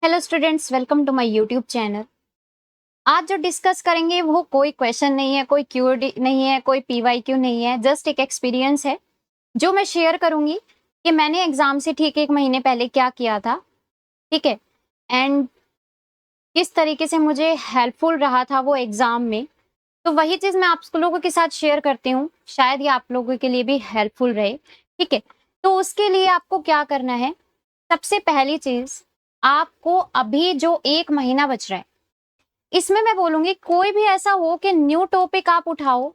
Hello students, welcome to my YouTube channel. आज जो discuss करेंगे वो कोई क्वेश्चन नहीं है, कोई क्यूडी नहीं है, कोई पीवाईक्यू नहीं है, जस्ट एक एक्सपीरियंस है जो मैं शेयर करूंगी कि मैंने एग्जाम से ठीक 1 महीने पहले क्या किया था। ठीक है। एंड किस तरीके से मुझे हेल्पफुल रहा था वो एग्जाम में। तो वही चीज मैं आप लोगों के साथ शेयर करती हूँ, शायद ये आप लोगों के लिए भी हेल्पफुल रहे। ठीक है। तो उसके लिए आपको क्या करना है, सबसे पहली चीज, आपको अभी जो 1 महीना बच रहा है इसमें मैं बोलूंगी कोई भी ऐसा हो कि न्यू टॉपिक आप उठाओ,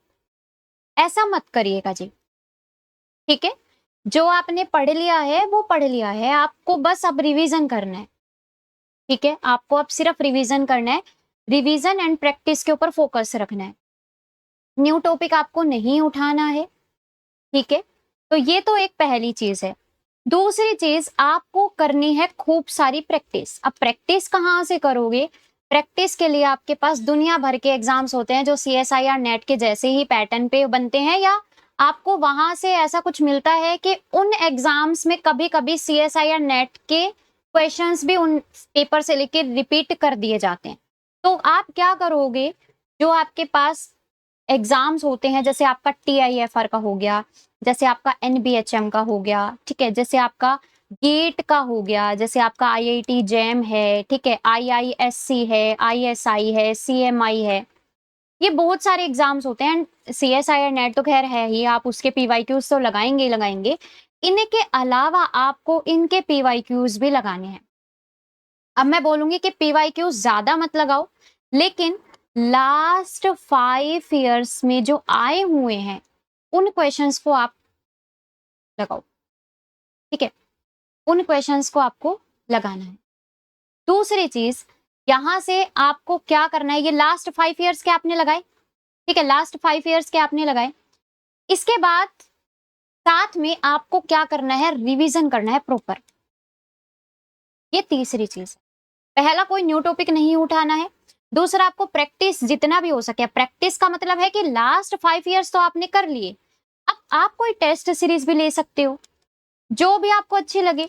ऐसा मत करिएगा जी। ठीक है। जो आपने पढ़ लिया है वो पढ़ लिया है, आपको बस अब रिवीजन करना है। ठीक है। आपको अब सिर्फ रिवीजन करना है, रिवीजन एंड प्रैक्टिस के ऊपर फोकस रखना है। न्यू टॉपिक आपको नहीं उठाना है। ठीक है। तो ये तो एक पहली चीज है। दूसरी चीज, आपको करनी है खूब सारी प्रैक्टिस। अब प्रैक्टिस कहाँ से करोगे? प्रैक्टिस के लिए आपके पास दुनिया भर के एग्जाम्स होते हैं जो सीएसआईआर नेट के जैसे ही पैटर्न पे बनते हैं, या आपको वहां से ऐसा कुछ मिलता है कि उन एग्जाम्स में कभी कभी सीएसआईआर नेट के क्वेश्चंस भी उन पेपर से लेके रिपीट कर दिए जाते हैं। तो आप क्या करोगे, जो आपके पास एग्जाम्स होते हैं, जैसे आपका टीआईएफआर का हो गया, जैसे आपका एनबीएचएम का हो गया, ठीक है, जैसे आपका गेट का हो गया, जैसे आपका आईआईटी जैम है, ठीक है, आईआईएससी है, आईएसआई है, सीएमआई है, ये बहुत सारे एग्जाम्स होते हैं। सीएसआईआर नेट तो खैर है ही, आप उसके पीवाईक्यूज तो लगाएंगे ही लगाएंगे। इनके अलावा आपको इनके पीवाईक्यूज भी लगाने हैं। अब मैं बोलूंगी कि पीवाईक्यूज ज्यादा मत लगाओ, लेकिन लास्ट 5 इयर्स में जो आए हुए हैं उन क्वेश्चंस को आप लगाओ। ठीक है। उन क्वेश्चंस को आपको लगाना है। दूसरी चीज, यहां से आपको क्या करना है, ये लास्ट 5 इयर्स के आपने लगाए। ठीक है, लास्ट 5 इयर्स के आपने लगाए। इसके बाद साथ में आपको क्या करना है, रिवीजन करना है प्रॉपर। ये तीसरी चीज है। पहला, कोई न्यू टॉपिक नहीं उठाना है। दूसरा, आपको प्रैक्टिस जितना भी हो सके। प्रैक्टिस का मतलब है कि लास्ट 5 इयर्स तो आपने कर लिए, अब आप कोई टेस्ट सीरीज भी ले सकते हो, जो भी आपको अच्छी लगे।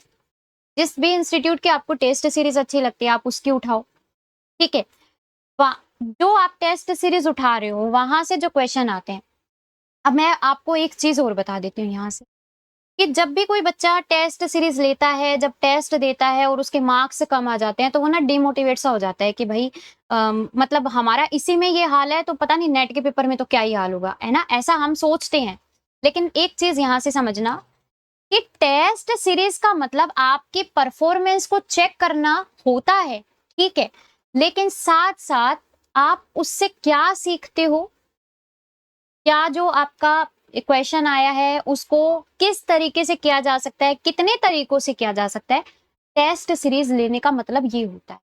जिस भी इंस्टीट्यूट की आपको टेस्ट सीरीज अच्छी लगती है आप उसकी उठाओ। ठीक है। जो आप टेस्ट सीरीज उठा रहे हो वहां से जो क्वेश्चन आते हैं, अब मैं आपको एक चीज और बता देती हूँ यहाँ से, कि जब भी कोई बच्चा टेस्ट सीरीज लेता है, जब टेस्ट देता है और उसके मार्क्स कम आ जाते हैं, तो वो ना डिमोटिवेट सा हो जाता है कि भाई मतलब हमारा इसी में ये हाल है तो पता नहीं नेट के पेपर में तो क्या ही हाल होगा, है ना, ऐसा हम सोचते हैं। लेकिन एक चीज यहाँ से समझना कि टेस्ट सीरीज का मतलब आपकी परफॉर्मेंस को चेक करना होता है। ठीक है। लेकिन साथ साथ आप उससे क्या सीखते हो, क्या जो आपका क्वेश्चन आया है उसको किस तरीके से किया जा सकता है, कितने तरीकों से किया जा सकता है, टेस्ट सीरीज लेने का मतलब ये होता है।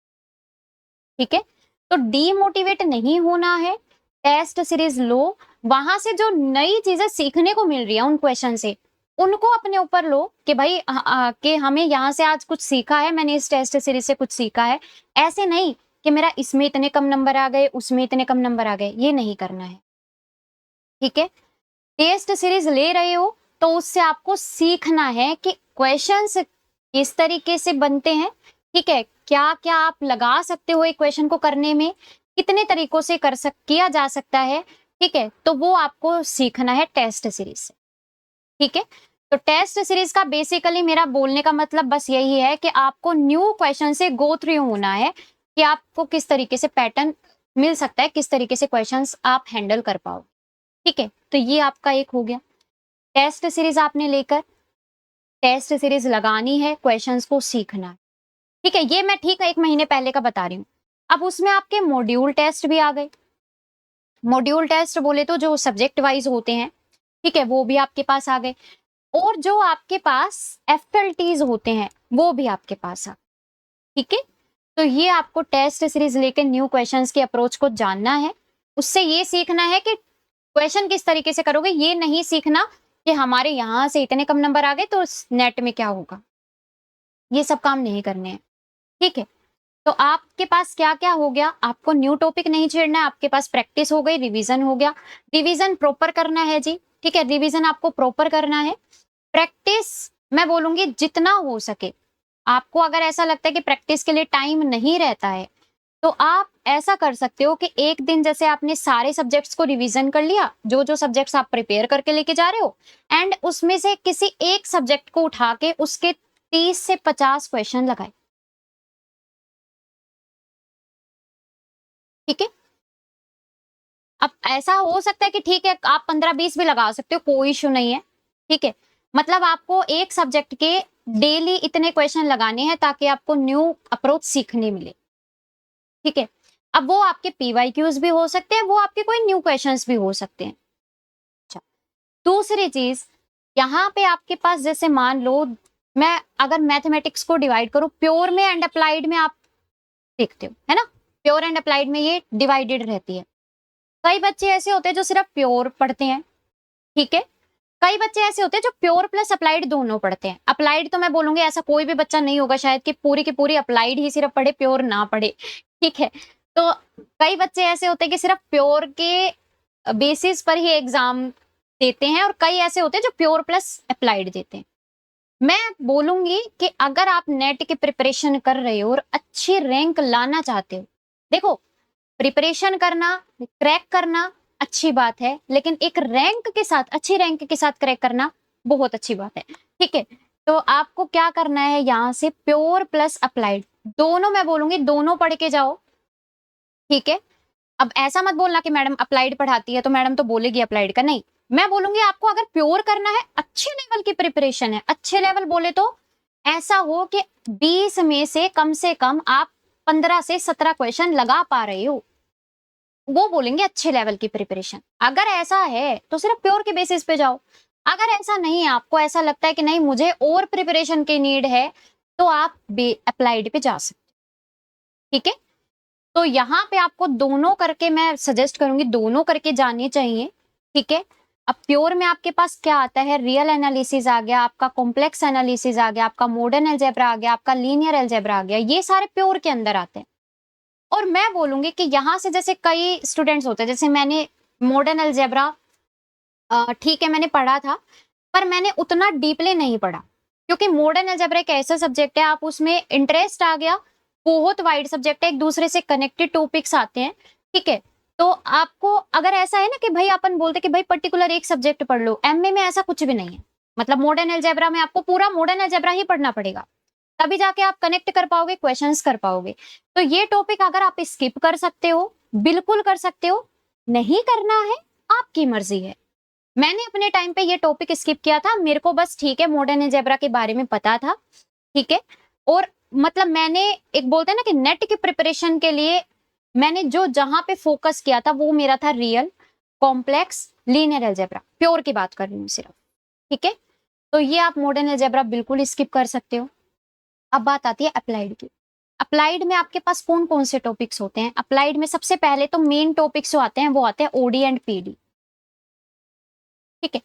ठीक है। तो डीमोटिवेट नहीं होना है, टेस्ट सीरीज लो, वहां से जो नई चीजें सीखने को मिल रही है उन क्वेश्चन से, उनको अपने ऊपर लो कि भाई कि हमें यहाँ से आज कुछ सीखा है, मैंने इस टेस्ट सीरीज से कुछ सीखा है। ऐसे नहीं कि मेरा इसमें इतने कम नंबर आ गए, उसमें इतने कम नंबर आ गए, ये नहीं करना है। ठीक है। टेस्ट सीरीज ले रहे हो तो उससे आपको सीखना है कि क्वेश्चंस किस तरीके से बनते हैं। ठीक है। क्या क्या आप लगा सकते हो एक क्वेश्चन को करने में, कितने तरीकों से किया जा सकता है। ठीक है। तो वो आपको सीखना है टेस्ट सीरीज से। ठीक है। तो टेस्ट सीरीज का बेसिकली मेरा बोलने का मतलब बस यही है कि आपको न्यू क्वेश्चन से गो थ्रू होना है, कि आपको किस तरीके से पैटर्न मिल सकता है, किस तरीके से क्वेश्चंस आप हैंडल कर पाओ। ठीक है। तो ये आपका एक हो गया। टेस्ट सीरीज आपने लेकर टेस्ट सीरीज लगानी है, क्वेश्चंस को सीखना है। ठीक है। ये मैं ठीक 1 महीने पहले का बता रही हूँ। अब उसमें आपके मॉड्यूल टेस्ट भी आ गए। मॉड्यूल टेस्ट बोले तो जो सब्जेक्ट वाइज होते हैं, ठीक है, वो भी आपके पास आ गए। और जो आपके पास एफएलटीज होते हैं वो भी आपके पास आ। ठीक है। तो ये आपको टेस्ट सीरीज लेकर न्यू क्वेश्चंस के अप्रोच को जानना है। उससे ये सीखना है कि क्वेश्चन किस तरीके से करोगे, ये नहीं सीखना कि हमारे यहां से इतने कम नंबर आ गए तो नेट में क्या होगा। ये सब काम नहीं करने हैं। ठीक है। तो आपके पास क्या क्या हो गया, आपको न्यू टॉपिक नहीं छेड़ना है, आपके पास प्रैक्टिस हो गई, रिवीजन हो गया। रिवीजन प्रॉपर करना है जी। ठीक है। रिवीजन आपको प्रॉपर करना है। प्रैक्टिस मैं बोलूंगी जितना हो सके आपको अगर ऐसा लगता है कि प्रैक्टिस के लिए टाइम नहीं रहता है, तो आप ऐसा कर सकते हो कि एक दिन जैसे आपने सारे सब्जेक्ट्स को रिवीजन कर लिया, जो सब्जेक्ट्स आप प्रिपेयर करके लेके जा रहे हो, एंड उसमें से किसी एक सब्जेक्ट को उठा के उसके 30 से 50 क्वेश्चन लगाए। ठीक है? अब ऐसा हो सकता है कि ठीक है, आप 15-20 भी लगा सकते हो, कोई इश्यू नहीं है। ठीक है? मतलब आपको एक सब्जेक्ट के डेली इतने क्वेश्चन लगाने हैं ताकि आपको न्यू अप्रोच सीखने मिले। ठीक है? अब वो आपके पीवाईक्यूज भी हो सकते हैं, वो आपके कोई न्यू क्वेश्चंस भी हो सकते हैं। अच्छा, दूसरी चीज, यहाँ पे आपके पास जैसे मान लो, मैं अगर मैथमेटिक्स को डिवाइड करूं प्योर में एंड अप्लाइड में, आप देखते हो है ना, प्योर एंड अप्लाइड में ये डिवाइडेड रहती है। कई बच्चे ऐसे होते हैं जो सिर्फ प्योर पढ़ते हैं। ठीक है? कई बच्चे ऐसे होते हैं जो प्योर प्लस अप्लाइड दोनों पढ़ते हैं। अप्लाइड तो मैं बोलूंगी ऐसा कोई भी बच्चा नहीं होगा शायद कि पूरी की पूरी अप्लाइड ही सिर्फ पढ़े, प्योर ना पढ़े। ठीक है? तो कई बच्चे ऐसे होते हैं कि सिर्फ प्योर के बेसिस पर ही एग्जाम देते हैं, और कई ऐसे होते हैं जो प्योर प्लस अप्लाइड देते हैं। मैं बोलूंगी कि अगर आप नेट की प्रिपरेशन कर रहे हो और अच्छी रैंक लाना चाहते हो, देखो, प्रिपरेशन करना, क्रैक करना अच्छी बात है, लेकिन एक रैंक के साथ, अच्छी रैंक के साथ क्रैक करना बहुत अच्छी बात है। ठीक है? तो आपको क्या करना है, यहां से प्योर प्लस अप्लाइड दोनों, मैं बोलूंगी दोनों पढ़ के जाओ। ठीक है? अब ऐसा मत बोलना कि मैडम अप्लाइड पढ़ाती है तो मैडम तो बोलेगी अप्लाइड का, नहीं। मैं बोलूंगी आपको अगर प्योर करना है, अच्छे लेवल की प्रिपरेशन है, अच्छे लेवल बोले तो ऐसा हो कि 20 में से कम आप 15 से 17 क्वेश्चन लगा पा रहे हो, वो बोलेंगे अच्छे लेवल की प्रिपरेशन। अगर ऐसा है तो सिर्फ प्योर के बेसिस पे जाओ। अगर ऐसा नहीं है, आपको ऐसा लगता है कि नहीं मुझे और प्रिपरेशन की नीड है, तो आप अप्लाइड पे जा सकते। ठीक है? तो यहाँ पे आपको दोनों करके, मैं सजेस्ट करूंगी दोनों करके जाने चाहिए। ठीक है? अब प्योर में आपके पास क्या आता है, रियल एनालिसिस आ गया, आपका कॉम्प्लेक्स एनालिसिस आ गया, आपका मॉडर्न अलजेब्रा आ गया, आपका लीनियर अलजेब्रा आ गया, ये सारे प्योर के अंदर आते हैं। और मैं बोलूंगी कि यहाँ से जैसे कई स्टूडेंट्स होते हैं, जैसे मैंने मॉडर्न अलजेब्रा, ठीक है मैंने पढ़ा था, पर मैंने उतना डीपली नहीं पढ़ा, क्योंकि मॉडर्न अलजेब्रा एक ऐसा सब्जेक्ट है, आप उसमें इंटरेस्ट आ गया, बहुत वाइड सब्जेक्ट है, एक दूसरे से कनेक्टेड टॉपिक्स आते हैं। ठीक है? तो आपको अगर ऐसा है ना कि भाई अपन बोलते कि भाई पर्टिकुलर एक सब्जेक्ट पढ़ लो, एमए में ऐसा कुछ भी नहीं है। मतलब मॉडर्न अलजेब्रा में आपको पूरा मॉडर्न अलजेब्रा ही पढ़ना पड़ेगा, तभी जाके आप कनेक्ट कर पाओगे, क्वेश्चंस कर पाओगे। तो ये टॉपिक अगर आप स्किप कर सकते हो, बिल्कुल कर सकते हो, नहीं करना है आपकी मर्जी है। मैंने अपने टाइम पे ये टॉपिक स्किप किया था, मेरे को बस ठीक है मॉडर्न अलजेब्रा के बारे में पता था। ठीक है? और मतलब मैंने, एक बोलते हैं ना कि नेट की प्रिपरेशन के लिए मैंने जो जहां पे फोकस किया था वो मेरा था real, complex, linear algebra, pure की बात कर रही हूँ सिर्फ। ठीक है? तो ये आप मॉडर्न अलजेब्रा बिल्कुल स्किप कर सकते हो। अब बात आती है अप्लाइड की। अप्लाइड में आपके पास कौन कौन से टॉपिक्स होते हैं? अप्लाइड में सबसे पहले तो मेन टॉपिक्स जो आते हैं वो आते हैं ओडी एंड पीडी। ठीक है?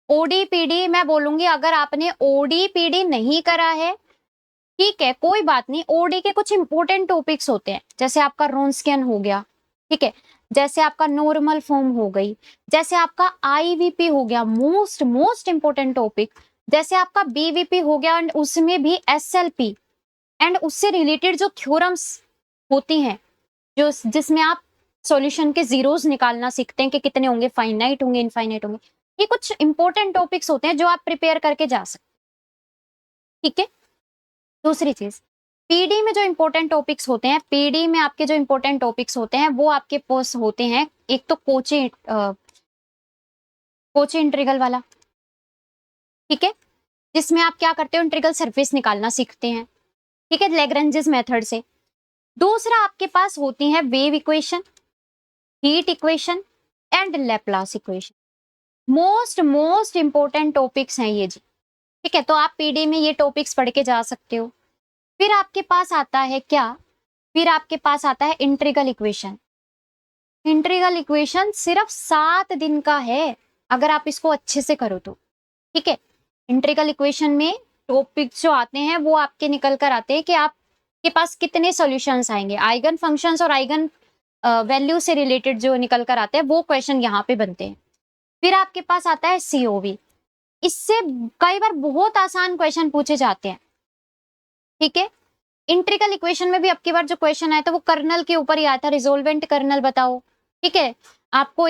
ओडी पीडी मैं बोलूंगी अगर आपने ओडी पीडी नहीं करा है, ठीक है कोई बात नहीं, ओडी के कुछ इंपॉर्टेंट टॉपिक्स होते हैं, जैसे आपका रोन्स्कियन हो गया। ठीक है? जैसे आपका नॉर्मल फॉर्म हो गई, जैसे आपका आईवीपी हो गया, मोस्ट मोस्ट इंपॉर्टेंट टॉपिक, जैसे आपका बीवीपी हो गया, एंड उसमें भी एसएलपी, एंड उससे रिलेटेड जो थ्योरम्स होती हैं, जो जिसमें आप सॉल्यूशन के जीरोस निकालना सीखते हैं कि कितने होंगे, फाइनाइट होंगे, इनफाइनाइट होंगे, ये कुछ इंपॉर्टेंट टॉपिक्स होते हैं जो आप प्रिपेयर करके जा सकते हैं। ठीक है? दूसरी चीज, पीडी में जो इंपॉर्टेंट टॉपिक्स होते हैं, पीडी में आपके जो इंपॉर्टेंट टॉपिक्स होते हैं वो आपके पास होते हैं, एक तो कोची कोची इंटीग्रल वाला। ठीक है? जिसमें आप क्या करते हो, इंटीग्रल सरफेस निकालना सीखते हैं। ठीक है? लैग्रेंजेस मेथड से। दूसरा आपके पास होती है wave equation, heat equation and Laplace equation. Most most important topics हैं ये जी। ठीक है? तो आप पीडी में ये टॉपिक्स पढ़ के जा सकते हो। फिर आपके पास आता है क्या, फिर आपके पास आता है इंटीग्रल इक्वेशन। इंटीग्रल इक्वेशन सिर्फ 7 दिन का है, अगर आप इसको अच्छे से करो तो। ठीक है? इंटीग्रल इक्वेशन में टॉपिक्स जो आते हैं वो आपके निकल कर आते हैं कि आपके पास कितने सॉल्यूशंस आएंगे, आइगन फंक्शंस और आइगन वैल्यू से रिलेटेड जो निकल कर आते हैं वो क्वेश्चन यहाँ पे बनते हैं। फिर आपके पास आता है सीओवी, इससे कई बार बहुत आसान क्वेश्चन पूछे जाते हैं। ठीक है। इंट्रिकल इक्वेशन में भी अब की बार जो क्वेश्चन आया था वो कर्नल के ऊपर ही आया था, रिजोल्वेंट कर्नल बताओ। ठीक है, आपको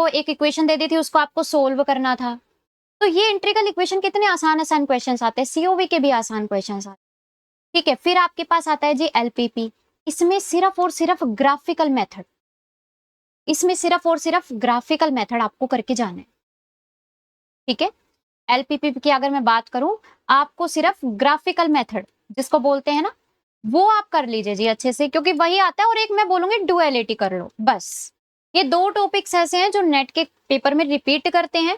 एक इक्वेशन दे दी थी, उसको आपको सोल्व करना था। तो ये इंट्रिकल इक्वेशन कितने आसान आसान क्वेश्चंस आते हैं, सीओवी के भी आसान क्वेश्चंस आते हैं। ठीक है, फिर आपके पास आता है जी एलपीपी। इसमें सिर्फ और सिर्फ ग्राफिकल मेथड, इसमें सिर्फ और सिर्फ ग्राफिकल मेथड आपको करके जाना है। ठीक है, एलपीपी की अगर मैं बात करूं, आपको सिर्फ ग्राफिकल मेथड जिसको बोलते हैं ना, वो आप कर लीजिए जी अच्छे से, क्योंकि वही आता है। और एक मैं बोलूंगी डुअलिटी कर लो बस। ये दो टॉपिक्स ऐसे हैं जो नेट के पेपर में रिपीट करते हैं।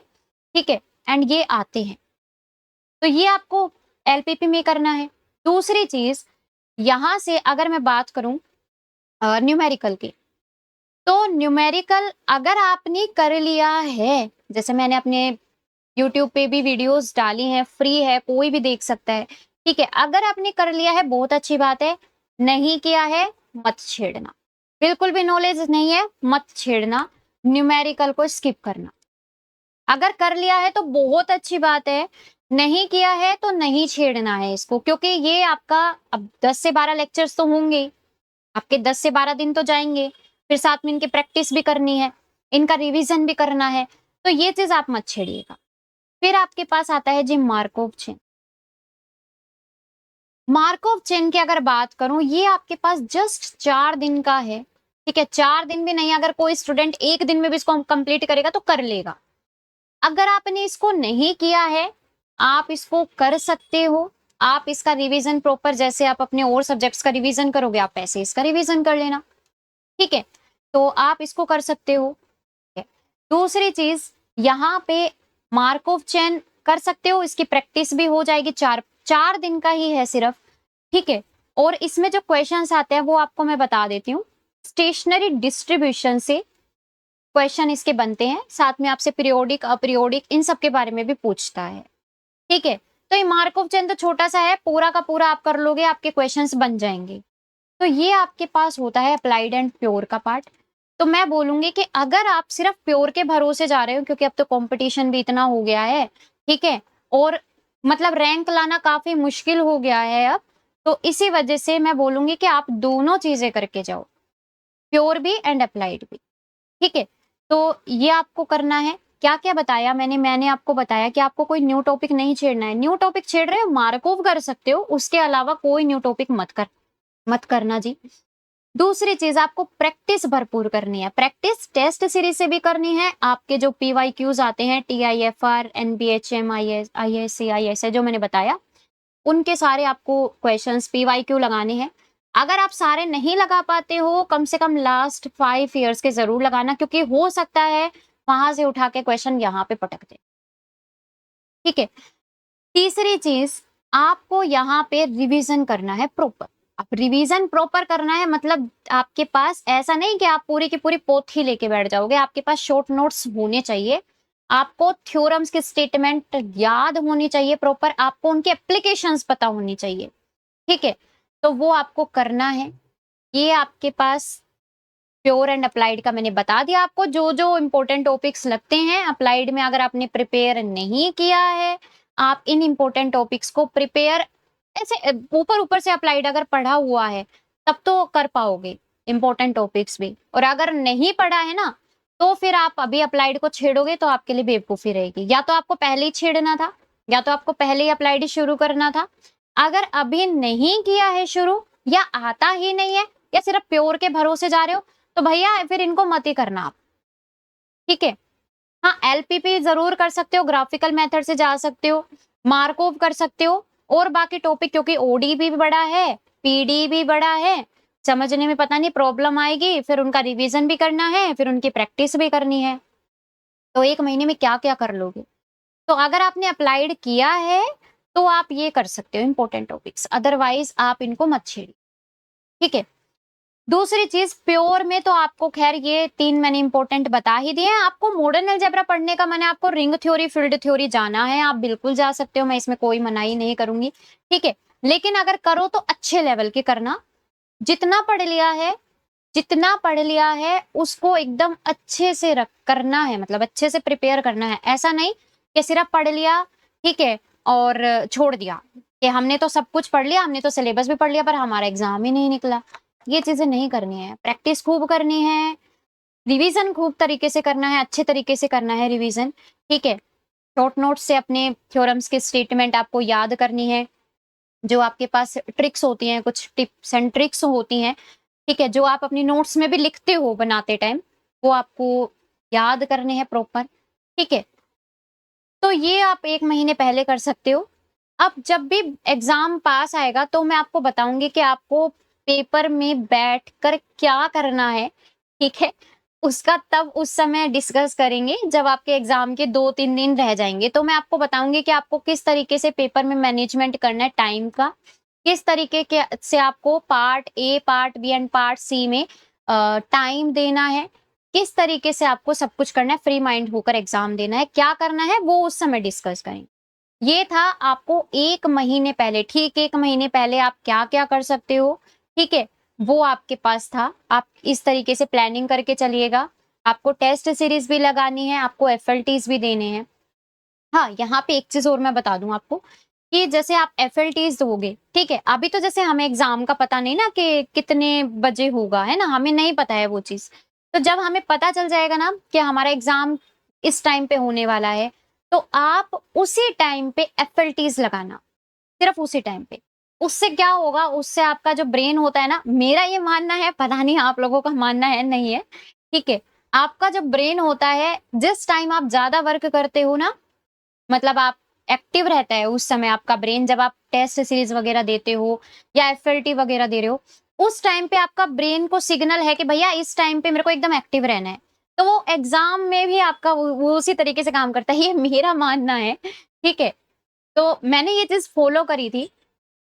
ठीक है, एंड ये आते हैं, तो ये आपको एलपीपी में करना है। दूसरी चीज, यहां से अगर मैं बात करूं न्यूमेरिकल की, तो न्यूमेरिकल अगर आपने कर लिया है, जैसे मैंने अपने यूट्यूब पे भी वीडियोस डाली हैं, फ्री है, कोई भी देख सकता है। ठीक है, अगर आपने कर लिया है बहुत अच्छी बात है, नहीं किया है मत छेड़ना, बिल्कुल भी नॉलेज नहीं है मत छेड़ना, न्यूमेरिकल को स्किप करना। अगर कर लिया है तो बहुत अच्छी बात है, नहीं किया है तो नहीं छेड़ना है इसको, क्योंकि ये आपका अब 10 से 12 लेक्चर्स तो होंगे ही, आपके 10 से 12 दिन तो जाएंगे, फिर साथ में इनकी प्रैक्टिस भी करनी है, इनका रिवीजन भी करना है, तो ये चीज आप मत छेड़िएगा। फिर आपके पास आता है जी मार्कोव चेन। मार्कोव चेन की अगर बात करूं, ये आपके पास जस्ट 4 दिन का है। ठीक है, 4 दिन भी नहीं, अगर कोई स्टूडेंट एक दिन में भी इसको कंप्लीट करेगा तो कर लेगा। अगर आपने इसको नहीं किया है, आप इसको कर सकते हो। आप इसका रिवीजन प्रॉपर, जैसे आप अपने और सब्जेक्ट्स का रिवीजन करोगे, आप ऐसे इसका रिवीजन कर लेना। ठीक है, तो आप इसको कर सकते हो। दूसरी चीज, यहाँ पे मार्कोव चेन कर सकते हो, इसकी प्रैक्टिस भी हो जाएगी। 4 दिन का ही है सिर्फ। ठीक है, और इसमें जो क्वेश्चंस आते हैं वो आपको मैं बता देती हूँ। स्टेशनरी डिस्ट्रीब्यूशन से क्वेश्चन इसके बनते हैं, साथ में आपसे पीरियोडिक अपीरियोडिक इन सब के बारे में भी पूछता है। ठीक है, तो ये मार्कोव चेन तो छोटा सा है, पूरा का पूरा आप कर लोगे, आपके क्वेश्चंस बन जाएंगे। तो ये आपके पास होता है अप्लाइड एंड प्योर का पार्ट। तो मैं बोलूंगी कि अगर आप सिर्फ प्योर के भरोसे जा रहे हो, क्योंकि अब तो कंपटीशन भी इतना हो गया है, ठीक है, और मतलब रैंक लाना काफी मुश्किल हो गया है अब, तो इसी वजह से मैं बोलूंगी कि आप दोनों चीजें करके जाओ, प्योर भी एंड अप्लाइड भी। ठीक है, तो ये आपको करना है। क्या क्या बताया मैंने आपको बताया कि आपको कोई न्यू टॉपिक नहीं छेड़ना है। न्यू टॉपिक छेड़ रहे हो, मार्कओव कर सकते हो, उसके अलावा कोई न्यू टॉपिक मत करना जी। दूसरी चीज, आपको प्रैक्टिस भरपूर करनी है। प्रैक्टिस टेस्ट सीरीज से भी करनी है, आपके जो PYQs आते हैं, TIFR, NBHM, ISC, जो मैंने बताया, उनके सारे आपको क्वेश्चंस PYQ लगाने हैं। अगर आप सारे नहीं लगा पाते हो, कम से कम लास्ट 5 ईयर्स के जरूर लगाना, क्योंकि हो सकता है वहां से उठा के क्वेश्चन यहाँ पे पटक दे। ठीक है, तीसरी चीज, आपको यहाँ पे रिवीजन करना है प्रॉपर। अब रिवीजन प्रॉपर करना है मतलब आपके पास ऐसा नहीं कि आप पूरी की पूरी पोथी लेके बैठ जाओगे, आपके पास शॉर्ट नोट्स होने चाहिए। आपको थ्योरम्स की स्टेटमेंट याद होनी चाहिए प्रॉपर, आपको उनके एप्लीकेशंस पता होनी चाहिए। ठीक है, तो वो आपको करना है। ये आपके पास प्योर एंड अप्लाइड का मैंने बता दिया आपको, जो जो इंपॉर्टेंट टॉपिक्स लगते हैं अप्लाइड में। अगर आपने प्रिपेयर नहीं किया है, आप इन इंपॉर्टेंट टॉपिक्स को प्रिपेयर ऐसे ऊपर ऊपर से अप्लाइड अगर पढ़ा हुआ है तब तो कर पाओगे इंपॉर्टेंट टॉपिक्स भी। और अगर नहीं पढ़ा है ना, तो फिर आप अभी अप्लाइड को छेड़ोगे तो आपके लिए बेवकूफी रहेगी। या तो आपको पहले ही छेड़ना था, या तो आपको पहले ही अप्लाइड शुरू करना था। अगर अभी नहीं किया है शुरू, या आता ही नहीं है, या सिर्फ प्योर के भरोसे जा रहे हो, तो भैया फिर इनको मत ही करना आप। ठीक है, हाँ एलपीपी जरूर कर सकते हो, ग्राफिकल मेथड से जा सकते हो, मार्कओव कर सकते हो, और बाकी टॉपिक, क्योंकि ओडी भी बड़ा है, पीडी भी बड़ा है, समझने में पता नहीं प्रॉब्लम आएगी, फिर उनका रिवीजन भी करना है, फिर उनकी प्रैक्टिस भी करनी है। तो 1 महीने में क्या क्या कर लोगे। तो अगर आपने अप्लाइड किया है तो आप ये कर सकते हो इंपॉर्टेंट टॉपिक्स, अदरवाइज आप इनको मत छेड़िए। ठीक है, दूसरी चीज, प्योर में तो आपको खैर ये 3 मैंने इंपॉर्टेंट बता ही दिए हैं। आपको मॉडर्न अलजेब्रा पढ़ने का, मैंने आपको रिंग थ्योरी, फील्ड थ्योरी जाना है, आप बिल्कुल जा सकते हो, मैं इसमें कोई मनाही नहीं करूंगी। ठीक है, लेकिन अगर करो तो अच्छे लेवल के करना। जितना पढ़ लिया है, जितना पढ़ लिया है उसको एकदम अच्छे से करना है, मतलब अच्छे से प्रिपेयर करना है। ऐसा नहीं कि सिर्फ पढ़ लिया, ठीक है, और छोड़ दिया। कि हमने तो सब कुछ पढ़ लिया, हमने तो सिलेबस भी पढ़ लिया, पर हमारा एग्जाम ही नहीं निकला। ये चीजें नहीं करनी है, प्रैक्टिस खूब करनी है, रिवीजन खूब तरीके से करना है, अच्छे तरीके से करना है रिवीजन। ठीक है, शॉर्ट नोट्स से अपने थ्योरम्स के स्टेटमेंट आपको याद करनी है। जो आपके पास ट्रिक्स होती हैं, कुछ टिप्स एंड ट्रिक्स होती हैं, ठीक है, जो आप अपनी नोट्स में भी लिखते हो बनाते टाइम, वो आपको याद करने हैं प्रॉपर। ठीक है, तो ये आप 1 महीने पहले कर सकते हो। अब जब भी एग्ज़ाम पास आएगा तो मैं आपको बताऊँगी कि आपको पेपर में बैठकर क्या करना है, ठीक है? उसका तब उस समय डिस्कस करेंगे जब आपके एग्ज़ाम के 2-3 दिन रह जाएँगे। तो मैं आपको बताऊँगी कि आपको किस तरीके से पेपर में मैनेजमेंट करना है टाइम का, किस तरीके के से आपको part A, part B and part C में टाइम देना है, किस तरीके से आपको सब कुछ करना है, फ्री माइंड होकर एग्ज़ाम देना है, क्या करना है वो उस समय डिस्कस करेंगे। ये था आपको 1 महीने पहले, ठीक 1 महीने पहले आप क्या-क्या कर सकते हो, ठीक है? वो आपके पास था। आप इस तरीके से प्लानिंग करके चलिएगा। आपको टेस्ट सीरीज़ भी लगानी है, आपको एफएलटीज़ भी देने हैं। हाँ, यहाँ पे एक चीज़ और मैं बता दूँ आपको कि जैसे आप एफएलटीज़ दोगे, ठीक है? अभी तो जैसे हमें एग्ज़ाम का पता नहीं ना कि कितने बजे होगा, है ना? हमें नहीं पता है वो चीज़। तो जब हमें पता चल जाएगा ना कि हमारा एग्ज़ाम इस टाइम पे होने वाला है, तो आप उसी टाइम पे एफएलटीज़ लगाना, सिर्फ़ उसी टाइम पे। उससे क्या होगा, उससे आपका जो ब्रेन होता है ना, मेरा ये मानना है, पता नहीं आप लोगों का मानना है, नहीं है, ठीक है? आपका जो ब्रेन होता है, जिस टाइम आप ज़्यादा वर्क करते हो ना, मतलब आप एक्टिव रहता है उस समय आपका ब्रेन, जब आप टेस्ट सीरीज वगैरह देते हो या एफएलटी वगैरह दे रहे हो, उस टाइम पे आपका ब्रेन को सिग्नल है कि भैया इस टाइम पे मेरे को एकदम एक्टिव रहना है। तो वो एग्जाम में भी आपका वो उसी तरीके से काम करता है, ये मेरा मानना है। ठीक है, तो मैंने ये चीज फॉलो करी थी।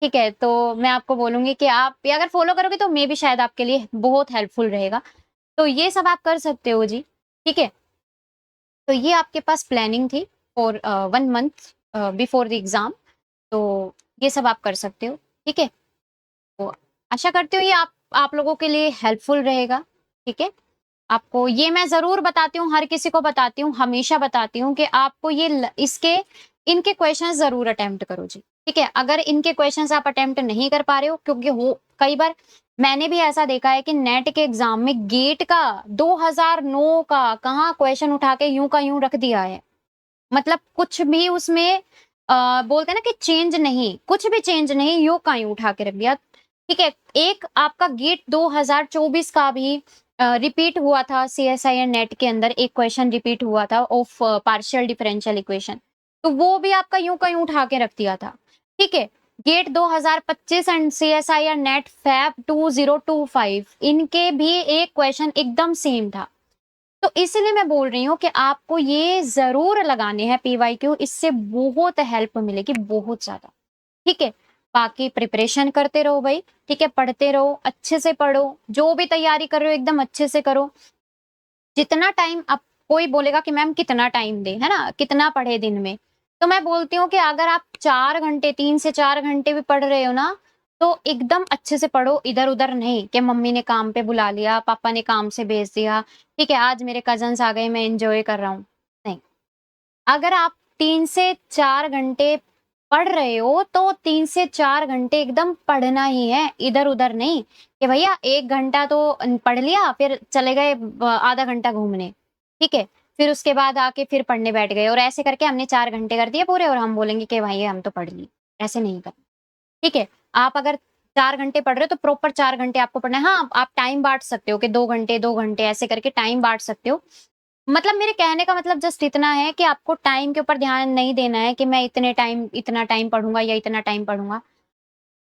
ठीक है, तो मैं आपको बोलूंगी कि आप ये अगर फॉलो करोगे तो मे भी शायद आपके लिए बहुत हेल्पफुल रहेगा। तो ये सब आप कर सकते हो जी। ठीक है, तो ये आपके पास प्लानिंग थी for 1 month before the exam. तो ये सब आप कर सकते हो, ठीक है? तो आशा करती हूँ ये आप लोगों के लिए हेल्पफुल रहेगा, ठीक है? आपको ये मैं ज़रूर बताती हूँ, हर किसी को बताती हूँ, हमेशा बताती हूँ कि आपको ये इनके क्वेश्चन्स ज़रूर अटेम्प्ट करो जी, ठीक है? अगर इनके क्वेश्चन्स आप अटेम्प्ट नहीं कर पा रहे हो, क्योंकि हो कई बार मैंने भी ऐसा देखा है कि नेट के एग्ज़ाम में गेट का 2009 का कहाँ क्वेश्चन उठा के यूँ का यूँ रख दिया है। मतलब कुछ भी उसमें बोलते हैं ना कि चेंज नहीं, कुछ भी चेंज नहीं, यूँ का यूँ उठा के रख दिया। ठीक है, एक आपका गेट 2024 का भी रिपीट हुआ था सीएसआईआर नेट के अंदर, एक क्वेश्चन रिपीट हुआ था ऑफ पार्शियल डिफरेंशियल इक्वेशन। तो वो भी आपका यूँ का यूँ उठा के रख दिया था। ठीक है, GATE 2025 and CSIR NET Feb 2025 इनके भी एक क्वेश्चन एकदम सेम था। तो इसीलिए मैं बोल रही हूँ कि आपको ये ज़रूर लगाने हैं पीवाईक्यू, इससे बहुत हेल्प मिलेगी, बहुत ज़्यादा। ठीक है? बाकी प्रिपरेशन करते रहो भई, ठीक है? पढ़ते रहो, अच्छे से पढ़ो, जो भी तैयारी कर रहे हो एकदम अच्छे से करो। जितना टाइम अब कोई बोलेगा कि मैम कितना टाइम दें, है ना? कितना पढ़े दिन में? तो मैं बोलती हूँ कि अगर आप 4 घंटे 3 से 4 घंटे भी पढ़ रहे हो ना, तो एकदम अच्छे से पढ़ो, इधर-उधर नहीं कि मम्मी ने काम पे बुला लिया, पापा ने काम से भेज दिया, ठीक है? आज मेरे कज़िन्स आ गए, मैं एन्जॉय कर रहा हूँ। नहीं, अगर आप 3 से 4 घंटे पढ़ रहे हो, तो 3 से 4 घंटे एकदम पढ़ना ही है, इधर-उधर नहीं कि भैया 1 घंटा तो पढ़ लिया, फिर चले गए आधा घंटा घूमने, ठीक है? फिर उसके बाद आके फिर पढ़ने बैठ गए और ऐसे करके हमने 4 घंटे कर दिए पूरे और हम बोलेंगे कि भाई हम तो पढ़ लिए। ऐसे नहीं करना, ठीक है? आप अगर 4 घंटे पढ़ रहे हो, तो प्रॉपर 4 घंटे आपको पढ़ना है। हाँ, आप टाइम बाँट सकते हो कि 2 घंटे ऐसे करके टाइम बाँट सकते हो। मतलब मेरे कहने का मतलब जस्ट इतना है कि आपको टाइम के ऊपर ध्यान नहीं देना है कि मैं इतना टाइम पढ़ूँगा या इतना टाइम पढ़ूँगा।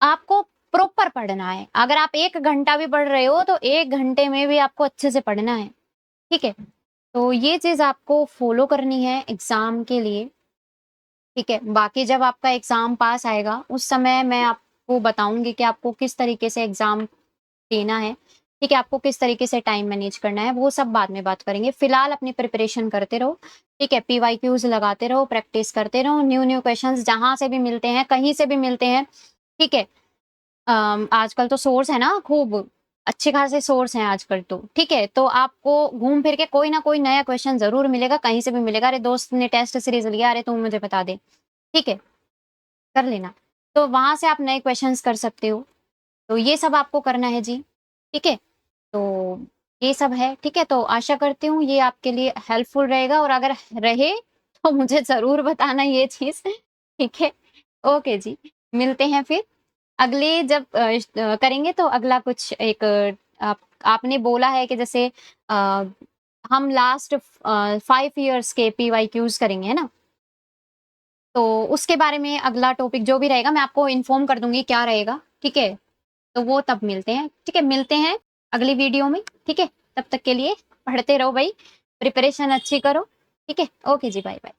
आपको प्रॉपर पढ़ना है। अगर आप 1 घंटा भी पढ़ रहे हो, तो 1 घंटे में भी आपको अच्छे से पढ़ना है, ठीक है? तो ये चीज़ आपको फ़ॉलो करनी है एग्ज़ाम के लिए, ठीक है? बाकी जब आपका एग्ज़ाम पास आएगा, उस समय मैं आपको बताऊँगी कि आपको किस तरीके से एग्ज़ाम देना है, ठीक है? आपको किस तरीके से टाइम मैनेज करना है, वो सब बाद में बात करेंगे। फिलहाल अपनी प्रिपरेशन करते रहो, ठीक है? पीवाईक्यूज़ लगाते रहो, प्रैक्टिस करते रहो, न्यू-न्यू क्वेश्चन्स जहाँ से भी मिलते हैं, कहीं से भी मिलते हैं, ठीक है? आजकल तो सोर्स है ना खूब, अच्छे खासे सोर्स हैं आजकल तो, ठीक है? तो आपको घूम फिर के कोई ना कोई नया क्वेश्चन ज़रूर मिलेगा, कहीं से भी मिलेगा। अरे दोस्त ने टेस्ट सीरीज़ लिया, अरे तू मुझे बता दे, ठीक है? कर लेना। तो वहाँ से आप नए क्वेश्चंस कर सकते हो। तो ये सब आपको करना है जी, ठीक है? तो ये सब है, ठीक है? तो आशा करती हूँ ये आपके लिए हेल्पफुल रहेगा और अगर रहे तो मुझे ज़रूर बताना ये चीज़, ठीक है? ओके जी, मिलते हैं फिर। अगले जब करेंगे तो अगला कुछ एक आपने बोला है कि जैसे हम लास्ट 5 इयर्स के पीवाईक्यूज़ करेंगे, है ना? तो उसके बारे में अगला टॉपिक जो भी रहेगा मैं आपको इन्फॉर्म कर दूँगी क्या रहेगा, ठीक है? तो वो तब मिलते हैं, ठीक है? मिलते हैं अगली वीडियो में, ठीक है? तब तक के लिए पढ़ते रहो भई, प्रिपरेशन अच्छी करो, ठीक है? ओके जी, बाय-बाय।